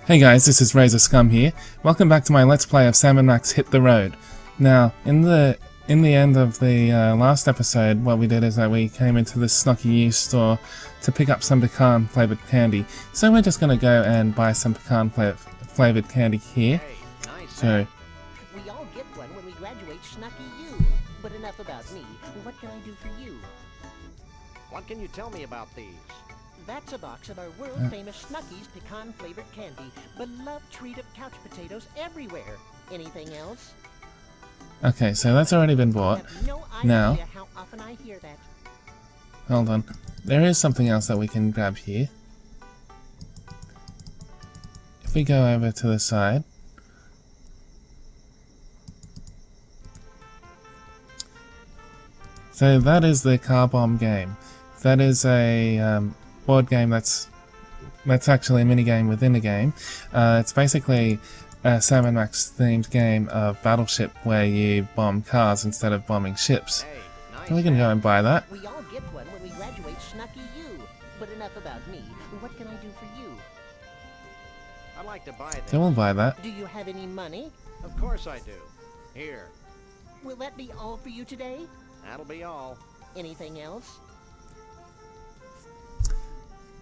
Hey guys, this is Razor Scumm here. Welcome back to my Let's Play of Sam & Max Hit the Road. Now, in the end of the last episode, what we did is that we came into the Snucky store to pick up some pecan flavoured candy. So we're just going to go and buy some pecan flavoured candy here. Hey, nice. So, We all get one when we graduate Snucky U. But enough about me. What can I do for you? What can you tell me about these? That's a box of our world-famous Snuckies pecan-flavored candy. Beloved treat of couch potatoes everywhere. Anything else? okay, so that's already been I bought. have no idea Now, how often I hear that. hold on. There is something else that we can grab here. If we go over to the side, so that is the car bomb game. That is a board game that's actually a mini game within a game. It's basically a Sam & Max themed game of Battleship where you bomb cars instead of bombing ships. Hey, nice. So we can go and buy that. We all get one when we graduate Snucky U. But enough about me. What can I do for you? I'd like to buy this. So we'll buy that. Do you have any money? Of course I do. Here, Will that be all for you today? that'll be all. Anything else?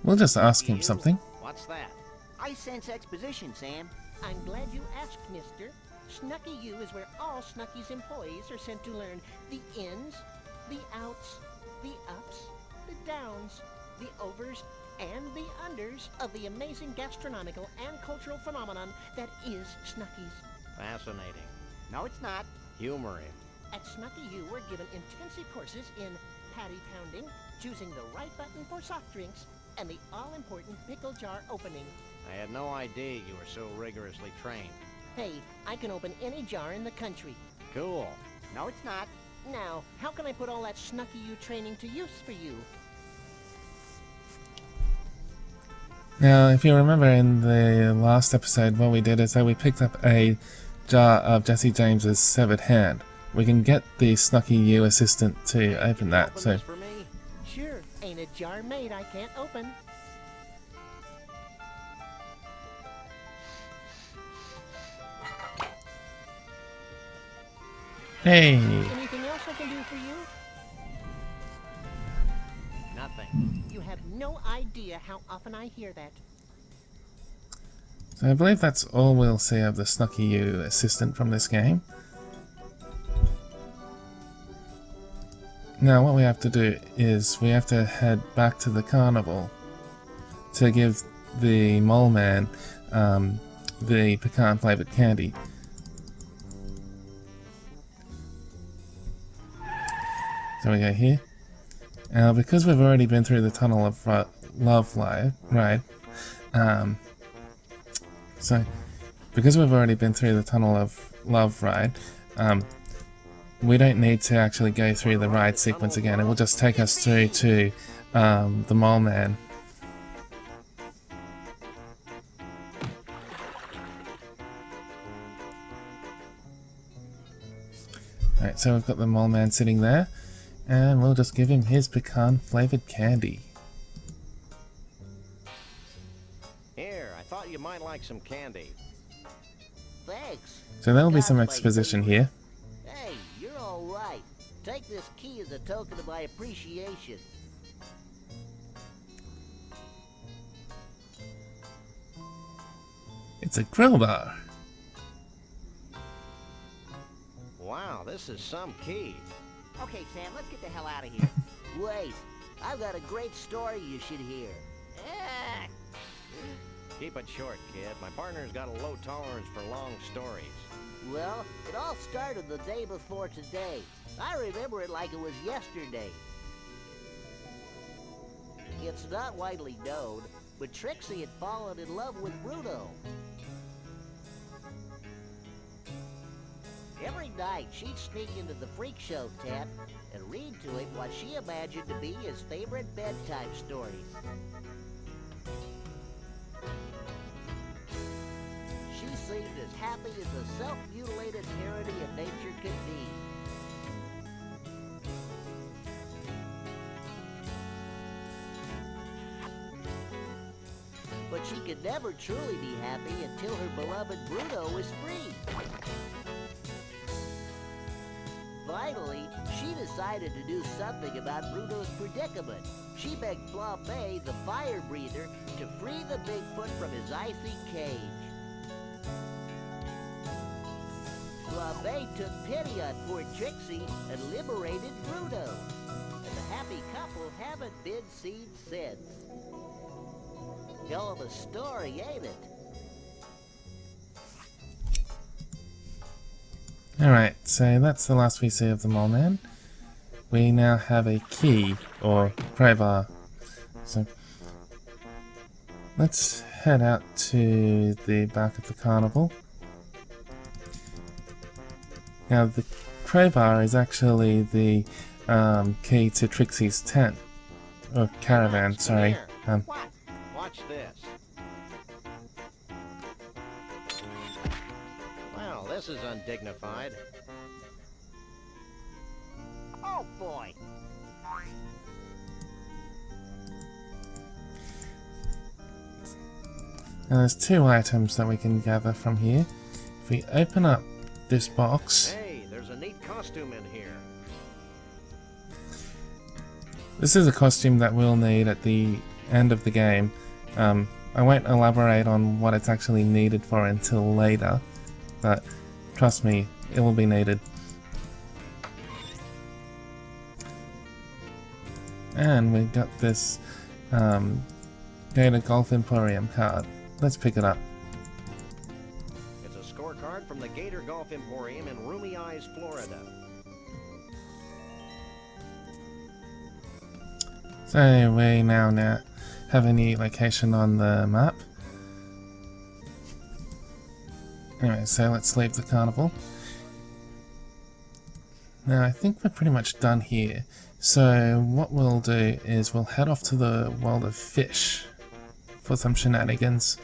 We'll just ask him something. What's that? I sense exposition, Sam. I'm glad you asked, mister. Snucky U is where all Snucky's employees are sent to learn the ins, the outs, the ups, the downs, the overs, and the unders of the amazing gastronomical and cultural phenomenon that is Snucky's. Fascinating. No, it's not. Humoring. At Snucky U, we're given intensive courses in patty pounding, choosing the right button for soft drinks, and the all-important pickle jar opening. I had no idea you were so rigorously trained. Hey, I can open any jar in the country. Cool. No, it's not. Now, how can I put all that Snucky U training to use for you? Now, if you remember in the last episode, what we did is that we picked up a jar of Jesse James's severed hand. We can get the Snucky U assistant to open that. Open So, this for me? Sure, ain't a jar made I can't open. hey, Anything else I can do for you? Nothing. You have no idea how often I hear that. so I believe that's all we'll see of the Snucky U assistant from this game. Now what we have to do is we have to head back to the carnival to give the mole man the pecan flavored candy. So we go here. Now because we've already been through the tunnel of love ride, so because we've already been through the tunnel of love ride, we don't need to actually go through the ride sequence again. It will just take us through to the mole man. Alright, so we've got the mole man sitting there, and we'll just give him his pecan flavored candy. Here, I thought you might like some candy. Thanks. So there will be God's some my exposition favorite. here. Hey, you're all right. Take this key as a token of my appreciation. It's a grill bar. Wow, this is some key. Okay, Sam, let's get the hell out of here. Wait, I've got a great story you should hear. Ah. Keep it short, kid. My partner's got a low tolerance for long stories. Well, it all started the day before today. I remember it like it was yesterday. It's not widely known, but Trixie had fallen in love with Bruno. Every night, she'd sneak into the freak show tent and read to him what she imagined to be his favorite bedtime stories. She seemed as happy as a self-mutilated parody of nature could be. But she could never truly be happy until her beloved Bruno was free. Finally, she decided to do something about Bruno's predicament. She begged Flambe, the fire breather, to free the Bigfoot from his icy cage. Flambe took pity on poor Trixie and liberated Bruno. And the happy couple haven't been seen since. Hell of a story, ain't it? Alright, so that's the last we see of the Mole Man. We now have a key, or crowbar. So, let's head out to the back of the carnival. Now, the crowbar is actually the key to Trixie's tent. Or caravan, sorry. Watch this. Well, this is undignified. Oh boy! Now there's two items that we can gather from here. If we open up this box... Hey, there's a neat costume in here. This is a costume that we'll need at the end of the game. I won't elaborate on what it's actually needed for until later, but trust me, it will be needed. And we've got this Gator Golf Emporium card. Let's pick it up. It's a scorecard from the Gator Golf Emporium in Roomy Eyes, Florida. So we now have a new location on the map. Anyway, so let's leave the carnival. Now I think we're pretty much done here. So what we'll do is we'll head off to the world of fish for some shenanigans.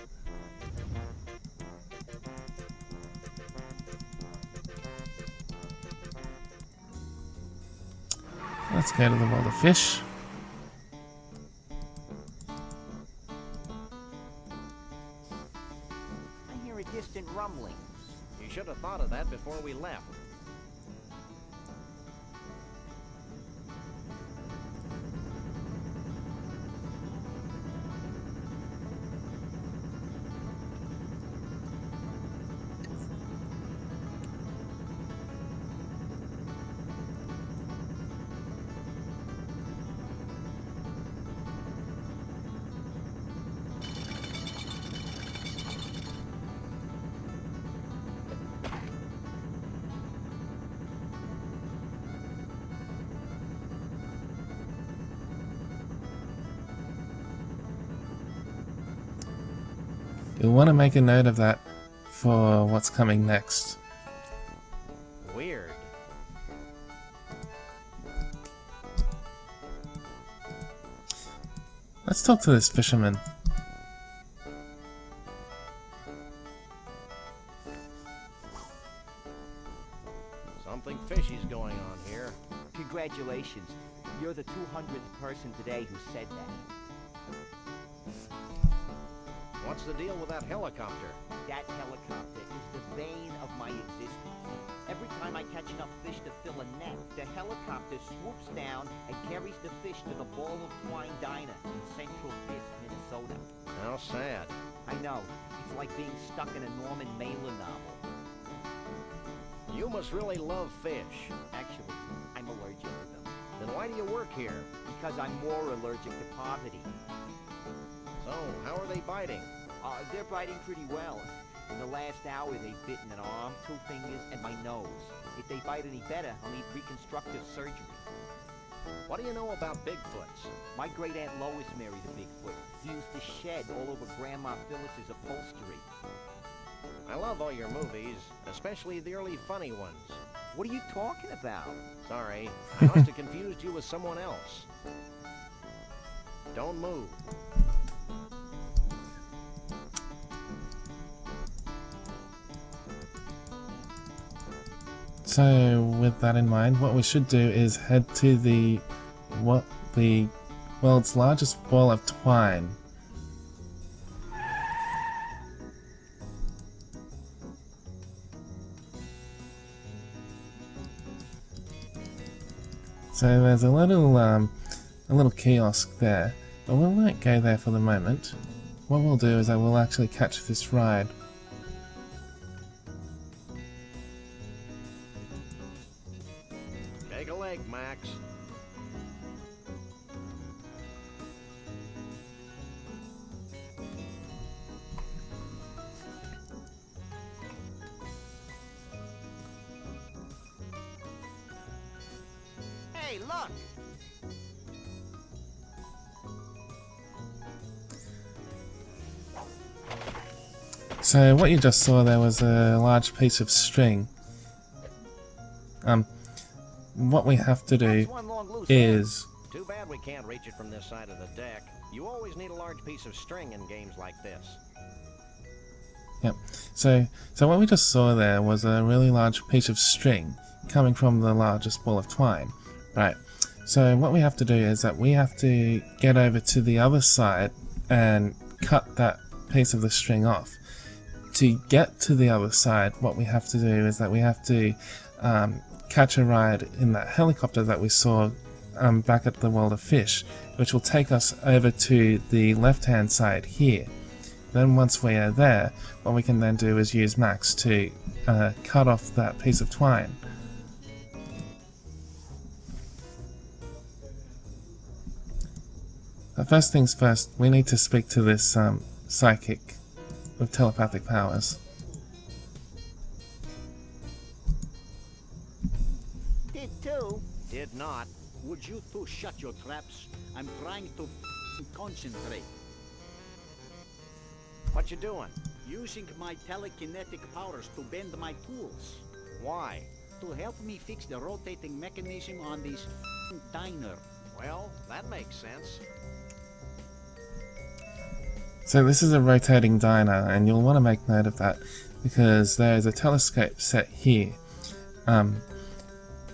Let's go to the world of fish. I hear a distant rumbling. You should have thought of that before we left. You'll want to make a note of that for what's coming next. Weird. Let's talk to this fisherman. Something fishy's going on here. Congratulations. You're the 200th person today who said that. What's the deal with that helicopter? That helicopter is the bane of my existence. Every time I catch enough fish to fill a net, the helicopter swoops down and carries the fish to the Ball of Twine Diner in Central Fisk, Minnesota. How sad. I know. It's like being stuck in a Norman Mailer novel. You must really love fish. Actually, I'm allergic to them. Then why do you work here? Because I'm more allergic to poverty. So, how are they biting? They're biting pretty well. In the last hour, they've bitten an arm, 2 fingers, and my nose. If they bite any better, I'll need reconstructive surgery. What do you know about Bigfoots? My great-aunt Lois married a Bigfoot. He used to shed all over Grandma Phyllis's upholstery. I love all your movies, especially the early funny ones. What are you talking about? Sorry, I must have confused you with someone else. Don't move. So with that in mind, what we should do is head to the world's largest ball of twine. So there's a little kiosk there, but we won't go there for the moment. What we'll do is I will actually catch this ride. Take a leg, Max. Hey, look! So what you just saw there was a large piece of string. What we have to do That's one long loose end. is... Too bad we can't reach it from this side of the deck. You always need a large piece of string in games like this. Yep. So what we just saw there was a really large piece of string coming from the largest ball of twine. Right. So what we have to do is that we have to get over to the other side and cut that piece of the string off. To get to the other side, what we have to do is that we have to catch a ride in that helicopter that we saw back at the World of Fish, which will take us over to the left-hand side here. Then once we are there, what we can then do is use Max to cut off that piece of twine. But first things first, we need to speak to this psychic with telepathic powers. Did too. Did not. Would you two shut your traps? I'm trying to concentrate. What you doing? Using my telekinetic powers to bend my tools. Why? To help me fix the rotating mechanism on this diner. Well, that makes sense. So this is a rotating diner, and you'll want to make note of that because there is a telescope set here.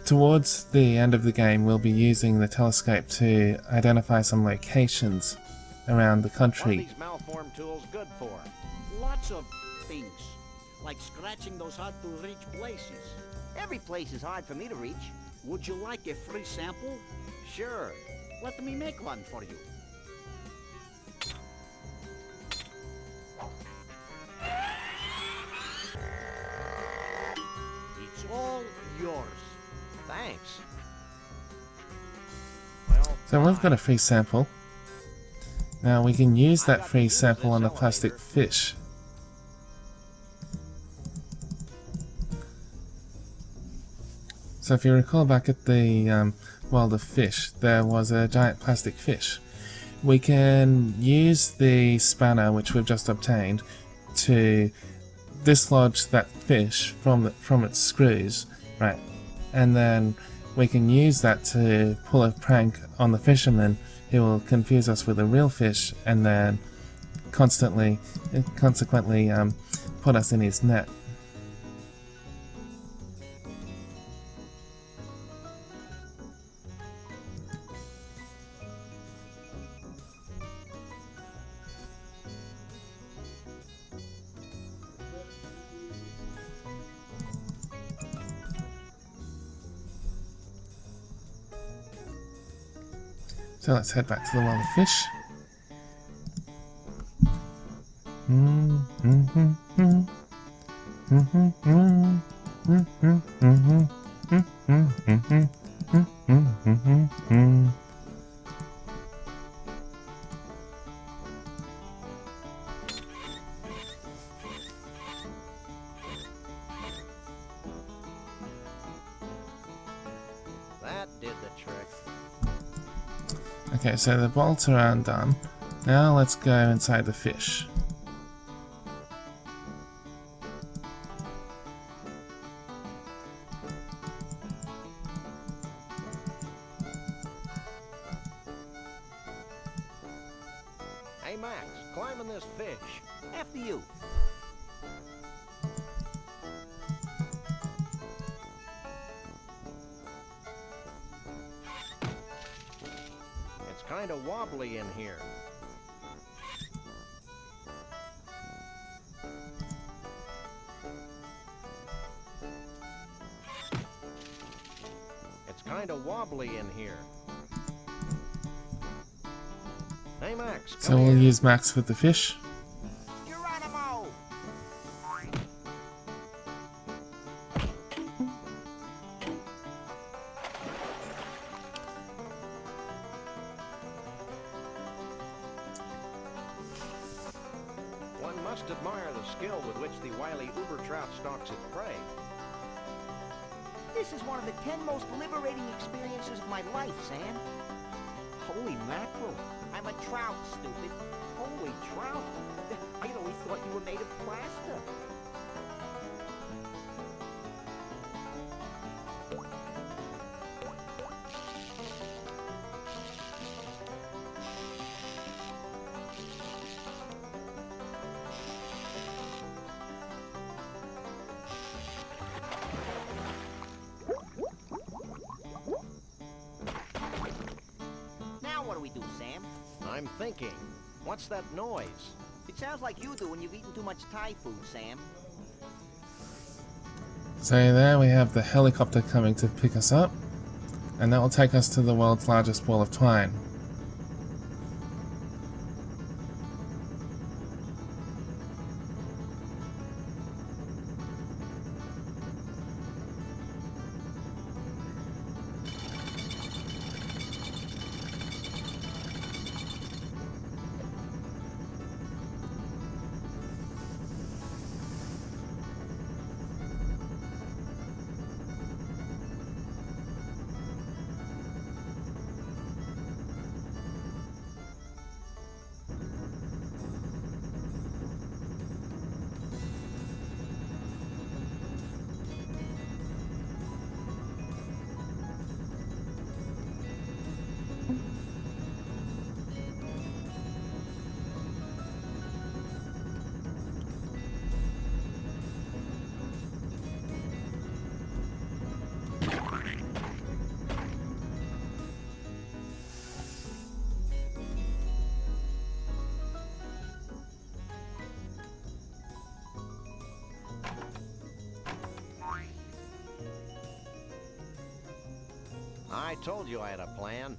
Towards the end of the game, we'll be using the telescope to identify some locations around the What are country. these malformed tools good for? Lots of things. Like scratching those hard-to-reach places. Every place is hard for me to reach. Would you like a free sample? Sure. Let me make one for you. It's all yours. Thanks. Well, So we've got a free sample. Now we can use I that got to free use sample this on the plastic elevator. fish. So if you recall back at the World of Fish, there was a giant plastic fish. We can use the spanner which we've just obtained to dislodge that fish from its screws, right? And then we can use that to pull a prank on the fisherman who will confuse us with a real fish and then consequently put us in his net. So let's head back to the World of Fish. that did the trick. Okay, so the bolts are undone. Now let's go inside the fish. Hey, Max, climbing this fish. After you. It's kind of wobbly in here. It's kind kind of wobbly in here. Hey, Max. So come we'll here. use Max with the fish. Geronimo! One must admire the skill with which the wily uber trout stalks its prey. This is one of the 10 most liberating experiences of my life, Sam. Holy mackerel. I'm a trout, stupid. Holy trout. I always thought you were made of plaster. Now what do we do, Sam? I'm thinking. What's that noise? It sounds like you do when you've eaten too much Thai food, Sam. So there we have the helicopter coming to pick us up, and that will take us to the world's largest ball of twine. I told you I had a plan.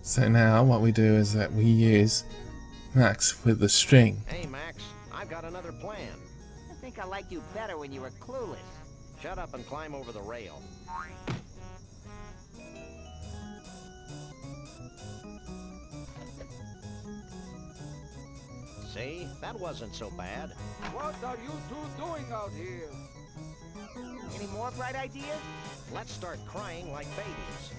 So now what we do is that we use Max with the string. Hey, Max, I've got another plan. I think I liked you better when you were clueless. Shut up and climb over the rail. See? That wasn't so bad. What are you two doing out here? Any more bright ideas? Let's start crying like babies.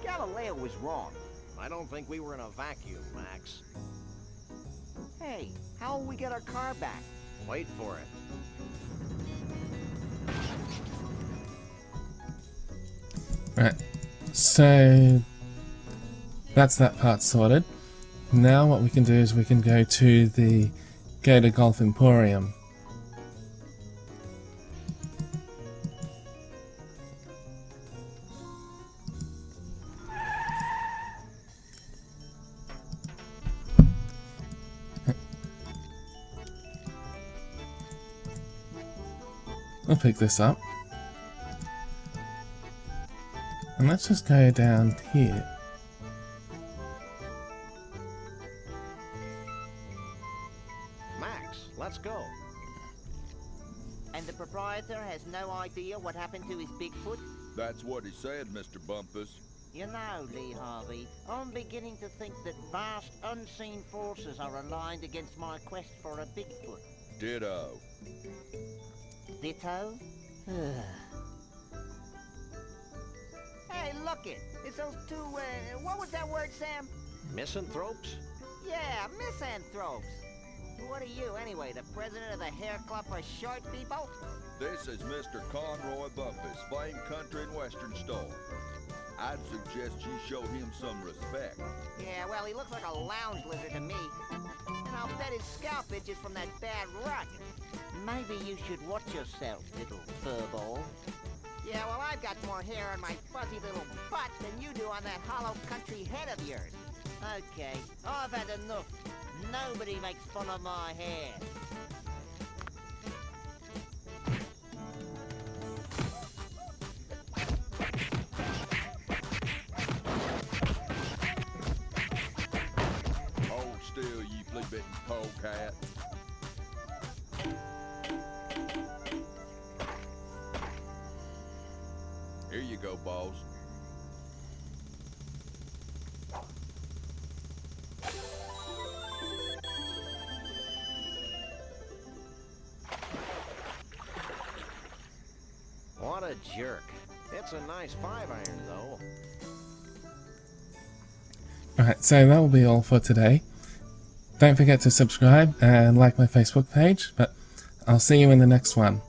Galileo was wrong. I don't think we were in a vacuum, Max. Hey, how will we get our car back? Wait for it. Right, so that's that part sorted. Now what we can do is we can go to the Gator Golf Emporium. We'll pick this up. And let's just go down here. Max, let's go. And the proprietor has no idea what happened to his Bigfoot? That's what he said, Mr. Bumpus. You know, Lee Harvey, I'm beginning to think that vast unseen forces are aligned against my quest for a Bigfoot. Ditto. Ditto? Hey, look it! It's those two, what was that word, Sam? Misanthropes? Yeah, misanthropes. What are you, anyway, the president of the hair club for short people? This is Mr. Conroy Bumpus, famed country and western star. I'd suggest you show him some respect. Yeah, well, he looks like a lounge lizard to me. And I'll bet his scalp itches from that bad rut. Maybe you should watch yourself, little furball. Yeah, well, I've got more hair on my fuzzy little butt than you do on that hollow country head of yours. Okay, I've had enough. Nobody makes fun of my hair. Hold still, you flea-bitten polecat. Here you go, boss. What a jerk. It's a nice 5-iron, though. Alright, so that will be all for today. Don't forget to subscribe and like my Facebook page, but I'll see you in the next one.